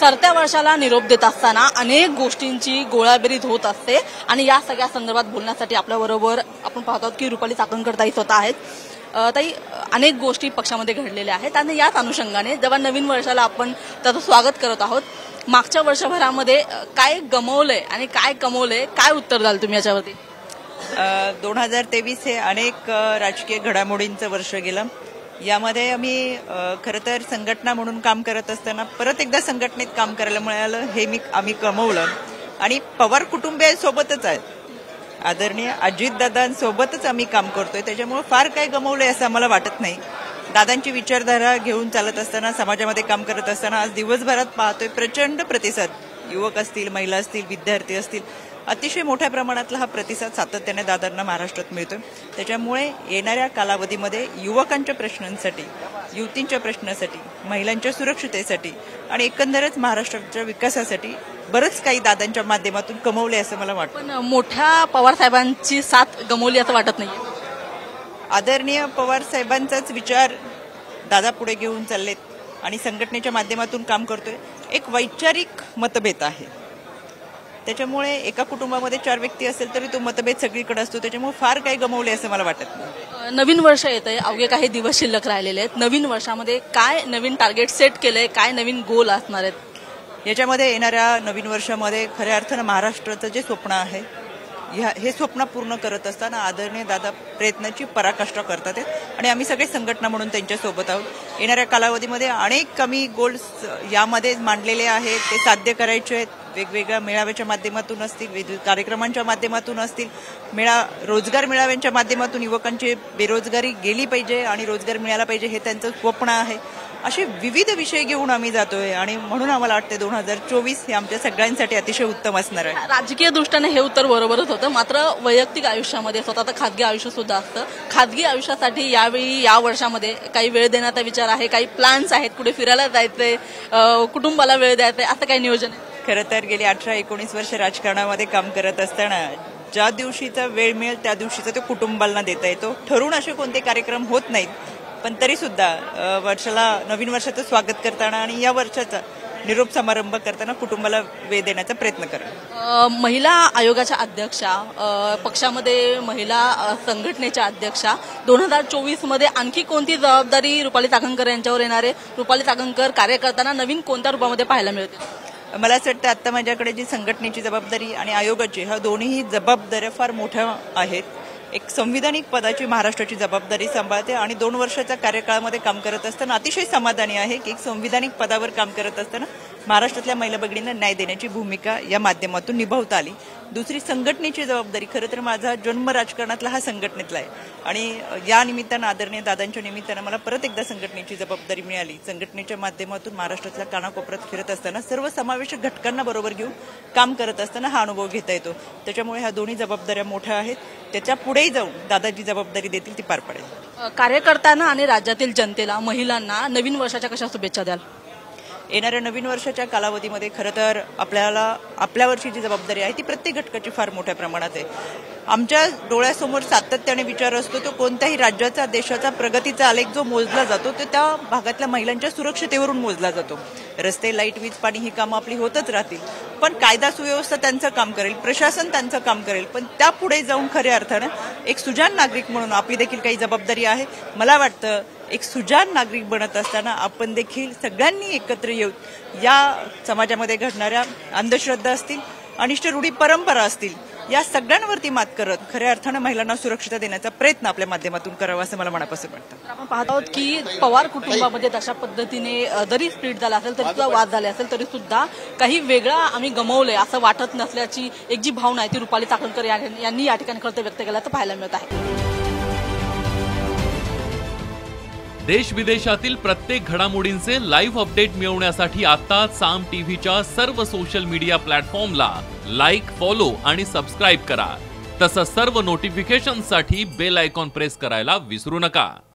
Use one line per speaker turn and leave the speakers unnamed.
सरत्या वर्षाला निरोप देत असताना अनेक गोष्टींची गोळाबेरीज होत असते आणि या सगळ्या संदर्भात बोलण्यासाठी आपल्याबरोबर आपण पाहतो की रुपाली चाकणकर ताई स्वतः आहेत. ताई, अनेक गोष्टी पक्षामध्ये घडलेल्या आहेत आणि याच अनुषंगाने जेव्हा नवीन वर्षाला आपण त्याचं स्वागत करत आहोत, मागच्या वर्षभरामध्ये काय गमवलंय आणि काय कमवलंय, काय उत्तर द्याल तुम्ही याच्यावरती?
2023 हे अनेक राजकीय घडामोडींचं वर्ष गेलं. यामध्ये आम्ही खरं तर संघटना म्हणून काम करत असताना परत एकदा संघटनेत काम करायला मिळालं, हे आम्ही कमवलं. आणि पवार कुटुंबियांसोबतच आहेत, आदरणीय अजितदादांसोबतच आम्ही काम करतोय, त्याच्यामुळे फार काय गमवलंय असं आम्हाला वाटत नाही. दादांची विचारधारा घेऊन चालत असताना, समाजामध्ये काम करत असताना आज दिवसभरात पाहतोय प्रचंड प्रतिसाद. युवक असतील, महिला असतील, विद्यार्थी असतील, अतिशय मोठ्या प्रमाणातला हा प्रतिसाद सातत्याने दादांना महाराष्ट्रात मिळतोय. त्याच्यामुळे येणाऱ्या कालावधीमध्ये युवकांच्या प्रश्नांसाठी, युवतींच्या प्रश्नासाठी, महिलांच्या सुरक्षितेसाठी आणि एकंदरच महाराष्ट्राच्या विकासासाठी बरंच काही दादांच्या माध्यमातून कमवले असं मला वाटतं.
पण मोठ्या पवार साहेबांची साथ गमवली असं वाटत नाही?
आदरणीय पवार साहेबांचाच विचार दादा पुढे घेऊन चाललेत आणि संघटनेच्या माध्यमातून काम करतोय. एक वैचारिक मतभेद आहे, त्याच्यामुळे एका कुटुंबामध्ये 4 व्यक्ती असेल तरी तो मतभेद सगळीकडे असतो. त्याच्यामुळे फार काही गमवले असं मला वाटत नाही.
नवीन वर्ष येत आहे, अवघे काही दिवस शिल्लक राहिलेले आहेत. नवीन वर्षामध्ये काय नवीन टार्गेट सेट केलंय, काय नवीन गोल असणार आहेत?
याच्यामध्ये येणाऱ्या नवीन वर्षामध्ये खऱ्या अर्थानं महाराष्ट्राचं जे स्वप्न आहे, हे स्वप्न पूर्ण करत असताना आदरणीय दादा प्रयत्नाची पराकाष्ठा करतात आणि आम्ही सगळे संघटना म्हणून त्यांच्यासोबत आहोत. येणाऱ्या कालावधीमध्ये अनेक कमी गोल्स यामध्ये मांडलेले आहेत, ते साध्य करायचे आहेत. वेगवेगळ्या मेळाव्याच्या माध्यमातून असतील, वेगवेगळ्या कार्यक्रमांच्या माध्यमातून असतील, रोजगार मेळाव्यांच्या माध्यमातून युवकांची बेरोजगारी गेली पाहिजे आणि रोजगार मिळाला पाहिजे, हे त्यांचं स्वप्न आहे. असे विविध विषय घेऊन आम्ही जातोय आणि म्हणून आम्हाला वाटतं 2024 हे आमच्या सगळ्यांसाठी अतिशय उत्तम असणार आहे.
राजकीय दृष्टीने हे उत्तर बरोबरच होतं, मात्र वैयक्तिक आयुष्यामध्ये स्वतःचं खाजगी आयुष्य सुद्धा असतं. खाजगी आयुष्यासाठी यावेळी या वर्षामध्ये काही वेळ देण्याचा विचार आहे, काही प्लॅन्स आहेत, कुठे फिरायला जायचंय, कुटुंबाला वेळ द्यायचंय, असं काही नियोजन आहे?
खरं तर गेली 18-19 वर्ष राजकारणामध्ये काम करत असताना ज्या दिवशीचा वेळ मिळेल त्या दिवशीचा तो कुटुंबाला देता येतो. ठरवून असे कोणते कार्यक्रम होत नाहीत, पण तरी सुद्धा नवीन वर्षाचं स्वागत करताना आणि या वर्षाचा निरोप समारंभ करताना कुटुंबाला वेळ देण्याचा प्रयत्न करा.
महिला आयोगाच्या अध्यक्षा, पक्षामध्ये महिला संघटनेच्या अध्यक्षा, 2024 मध्ये आणखी कोणती जबाबदारी रुपाली चाकणकर यांच्यावर येणार आहे? रुपाली चाकणकर कार्य करताना नवीन कोणत्या रूपामध्ये पाहायला मिळते?
मला असं वाटतं आता माझ्याकडे जी संघटनेची जबाबदारी आणि आयोगाची, ह्या दोन्ही जबाबदाऱ्या फार मोठ्या आहेत. एक संविधानिक पदाची महाराष्ट्राची जबाबदारी सांभाळते आणि 2 वर्षाच्या कार्यकाळामध्ये काम करत असताना अतिशय समाधानी आहे की एक संविधानिक पदावर काम करत असताना महाराष्ट्रातल्या महिला भगिनींना न्याय देण्याची भूमिका या माध्यमातून निभावता आली. दुसरी संघटनेची जबाबदारी, खरं तर माझा जन्म राजकारणातला हा संघटनेतला आहे आणि या निमित्तानं, आदरणीय दादांच्या निमित्तानं मला परत एकदा संघटनेची जबाबदारी मिळाली. संघटनेच्या माध्यमातून महाराष्ट्रातल्या कानाकोपऱ्यात फिरत असताना सर्व समावेशक घटकांना बरोबर घेऊन काम करत असताना हा अनुभव घेता येतो. त्याच्यामुळे ह्या दोन्ही जबाबदाऱ्या मोठ्या आहेत. त्याच्या पुढेही जाऊन दादा जी जबाबदारी देतील ती पार पडेल.
कार्यकर्त्यांना आणि राज्यातील जनतेला, महिलांना नवीन वर्षाच्या कशा शुभेच्छा द्याल?
येणाऱ्या नवीन वर्षाच्या कालावधीमध्ये खरं तर आपल्यावरची जी जबाबदारी आहे ती प्रत्येक घटकाची फार मोठ्या प्रमाणात आहे. आमच्या डोळ्यासमोर सातत्याने विचार असतो तो कोणत्याही राज्याचा, देशाचा प्रगतीचा आलेख जो मोजला जातो तो त्या भागातल्या महिलांच्या सुरक्षितेवरून मोजला जातो. रस्ते, लाईट, वीज, पाणी ही कामं आपली होतच राहतील, पण कायदा सुव्यवस्था त्यांचं काम करेल, प्रशासन त्यांचं काम करेल. पण त्यापुढे जाऊन खऱ्या अर्थानं एक सुजाण नागरिक म्हणून आपली देखील काही जबाबदारी आहे. मला वाटतं एक सुजाण नागरिक बनत असताना आपण देखील सगळ्यांनी एकत्र येऊन या समाजामध्ये घडणाऱ्या अंधश्रद्धा असतील, अनिष्ट रूढी परंपरा असतील, या सगळ्यांवरती मात करत खऱ्या अर्थानं महिलांना सुरक्षितता देण्याचा प्रयत्न आपल्या माध्यमातून करावा असं मला मनापासून वाटतं.
आपण पाहत आहोत की पवार कुटुंबामध्ये तशा पद्धतीने जरी स्प्लिट झाला असेल, तरी सुद्धा वाद झाले असेल, तरी सुद्धा काही वेगळा आम्ही गमवलंय असं वाटत नसल्याची एक जी भावना आहे ती रुपाली चाकणकर यांनी या ठिकाणी खरं व्यक्त केल्याचं पाहायला मिळत आहे.
देश विदेशातील प्रत्येक घडामोडींचे लाईव्ह अपडेट मिळवण्यासाठी आता साम टीव्हीच्या सर्व सोशल मीडिया प्लॅटफॉर्मला लाईक, फॉलो आणि सबस्क्राईब करा. तसंच सर्व नोटिफिकेशनसाठी बेल आयकॉन प्रेस करायला विसरू नका.